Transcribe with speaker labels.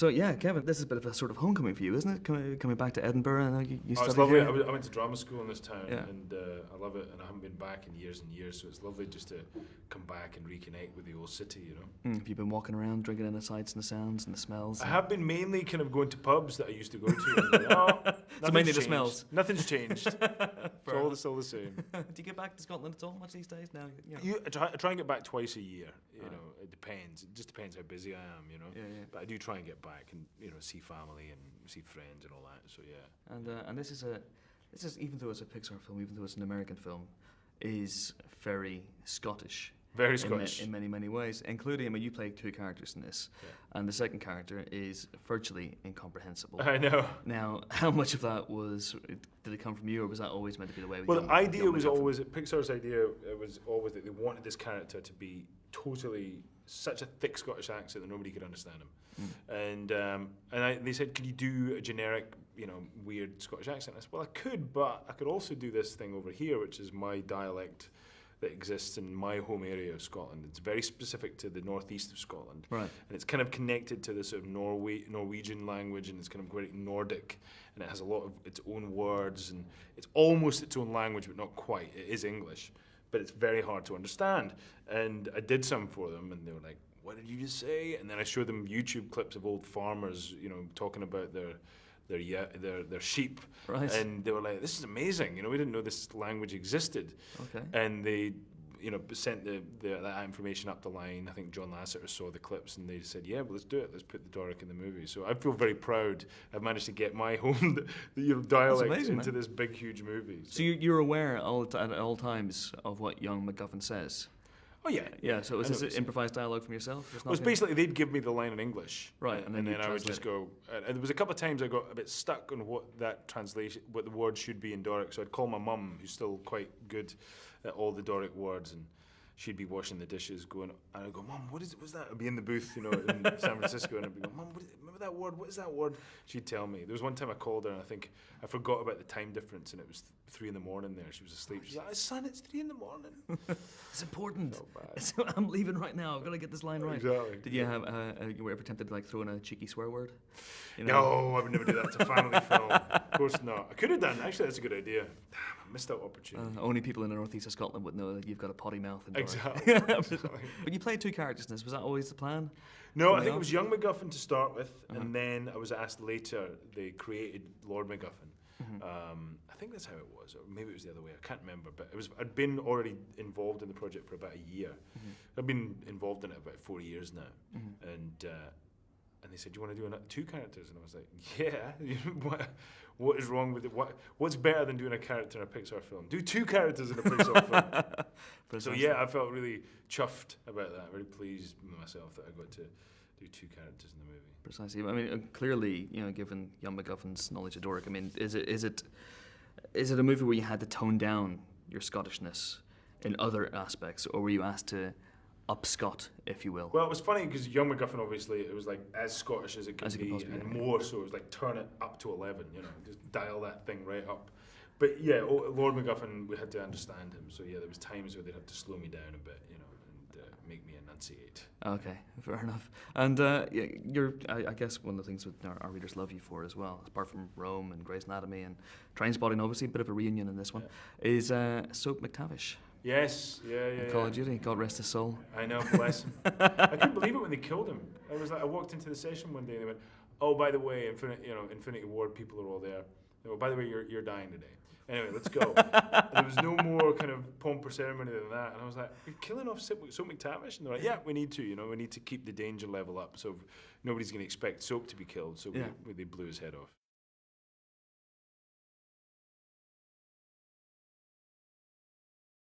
Speaker 1: So yeah, Kevin, this is a bit of a sort of homecoming for you, isn't it? Coming back to Edinburgh, and you
Speaker 2: It's
Speaker 1: studied
Speaker 2: lovely.
Speaker 1: here.
Speaker 2: I went to drama school in this town,
Speaker 1: Yeah.
Speaker 2: and I love it. And I haven't been back in years and years, so it's lovely just to come back and reconnect with the old city. You know.
Speaker 1: Have you been walking around, drinking in the sights and the sounds and the smells?
Speaker 2: I have been mainly kind of going to pubs that I used to go to. And
Speaker 1: So mainly the
Speaker 2: changed.
Speaker 1: smells.
Speaker 2: Nothing's changed. It's still the same.
Speaker 1: Do you get back to Scotland at all much these days? Now,
Speaker 2: I try and get back twice a year. You know, it depends. It just depends how busy I am. You know.
Speaker 1: Yeah.
Speaker 2: But I do try and get back and see family and see friends and all that. So yeah.
Speaker 1: And this is even though it's a Pixar film, even though it's an American film, is very Scottish.
Speaker 2: Very Scottish.
Speaker 1: In many ways, including, I mean, you play two characters in this, and the second character is virtually incomprehensible.
Speaker 2: I know.
Speaker 1: Now, how much of that did it come from you, or was that always meant to be the way?
Speaker 2: Well, the idea was always, Pixar's idea was always that they wanted this character to be totally such a thick Scottish accent that nobody could understand him. And they said, "Can you do a generic, weird Scottish accent?" I said, "Well, I could, but I could also do this thing over here, which is my dialect that exists in my home area of Scotland. It's very specific to the northeast of Scotland,
Speaker 1: right?
Speaker 2: And it's kind of connected to the sort of Norwegian language, and it's kind of very Nordic, and it has a lot of its own words, and it's almost its own language, but not quite. It is English, but it's very hard to understand." And I did some for them, and they were like, "What did you just say?" And then I showed them YouTube clips of old farmers, talking about their sheep,
Speaker 1: right?
Speaker 2: And they were like, "This is amazing! We didn't know this language existed."
Speaker 1: Okay.
Speaker 2: And they, sent that information up the line. I think John Lasseter saw the clips, and they said, "Yeah, well, let's do it. Let's put the Doric in the movie." So I feel very proud. I've managed to get my home dialect
Speaker 1: amazing,
Speaker 2: into
Speaker 1: man.
Speaker 2: this big, huge movie.
Speaker 1: So you're aware at all times of what young MacGuffin says.
Speaker 2: Oh yeah.
Speaker 1: Yeah. So is this improvised dialogue from yourself?
Speaker 2: Well, it's basically they'd give me the line in English,
Speaker 1: right,
Speaker 2: and then I would just go. And there was a couple of times I got a bit stuck on what the word should be in Doric. So I'd call my mum, who's still quite good at all the Doric words, and she'd be washing the dishes, and I'd go, "Mum, what is it? What's that?" I'd be in the booth, in San Francisco, and I'd be going, "Mum, remember that word? What is that word?" She'd tell me. There was one time I called her, and I think I forgot about the time difference, and it was 3 a.m. there. She was asleep. She's like, "Son, it's 3 a.m."
Speaker 1: It's important.
Speaker 2: So bad.
Speaker 1: So I'm leaving right now. I've got to get this line right.
Speaker 2: Exactly.
Speaker 1: Did you have? You were ever tempted to throw in a cheeky swear word?
Speaker 2: No, I would never do that. It's a family film. Of course not. I could have done. Actually, that's a good idea. Damn, I missed that opportunity.
Speaker 1: Only people in the northeast of Scotland would know that you've got a potty mouth.
Speaker 2: Exactly.
Speaker 1: But you played two characters in this. Was that always the plan?
Speaker 2: No, I think it was young MacGuffin to start with, and then I was asked later. They created Lord MacGuffin. I think that's how it was, or maybe it was the other way. I can't remember, but I'd been already involved in the project for about a year. I've been involved in it about 4 years now, and they said, "Do you want to do 2 characters?" And I was like, "Yeah." What is wrong with it? What's better than doing a character in a Pixar film? Do 2 characters in a Pixar film. So yeah, I felt really chuffed about that. Very pleased with myself that I got to do 2 characters in the movie.
Speaker 1: Precisely. I mean, clearly, given young MacGuffin's knowledge of Doric, I mean, is it a movie where you had to tone down your Scottishness in other aspects, or were you asked to upscot, if you will?
Speaker 2: Well, it was funny because young MacGuffin, obviously, it was like as Scottish as it could be, and more so. It was like turn it up to 11, just dial that thing right up. But yeah, Lord MacGuffin, we had to understand him. So yeah, there was times where they'd have to slow me down a bit, and make me enunciate.
Speaker 1: Okay, fair enough. And I guess one of the things that our readers love you for as well, apart from Rome and Grey's Anatomy and Trainspotting, obviously, a bit of a reunion in this one, is Soap McTavish.
Speaker 2: Yes, yeah.
Speaker 1: Call of Duty, God rest his soul.
Speaker 2: I know, bless him. I couldn't believe it when they killed him. I was like, I walked into the session one day and they went, "Oh, by the way, Infinity Ward people are all there. Oh, by the way, you're dying today. Anyway, let's go." There was no more kind of pomp or ceremony than that. And I was like, "You're killing off Soap McTavish?" And they're like, "Yeah, we need to. We need to keep the danger level up. So nobody's going to expect Soap to be killed." So they blew his head off.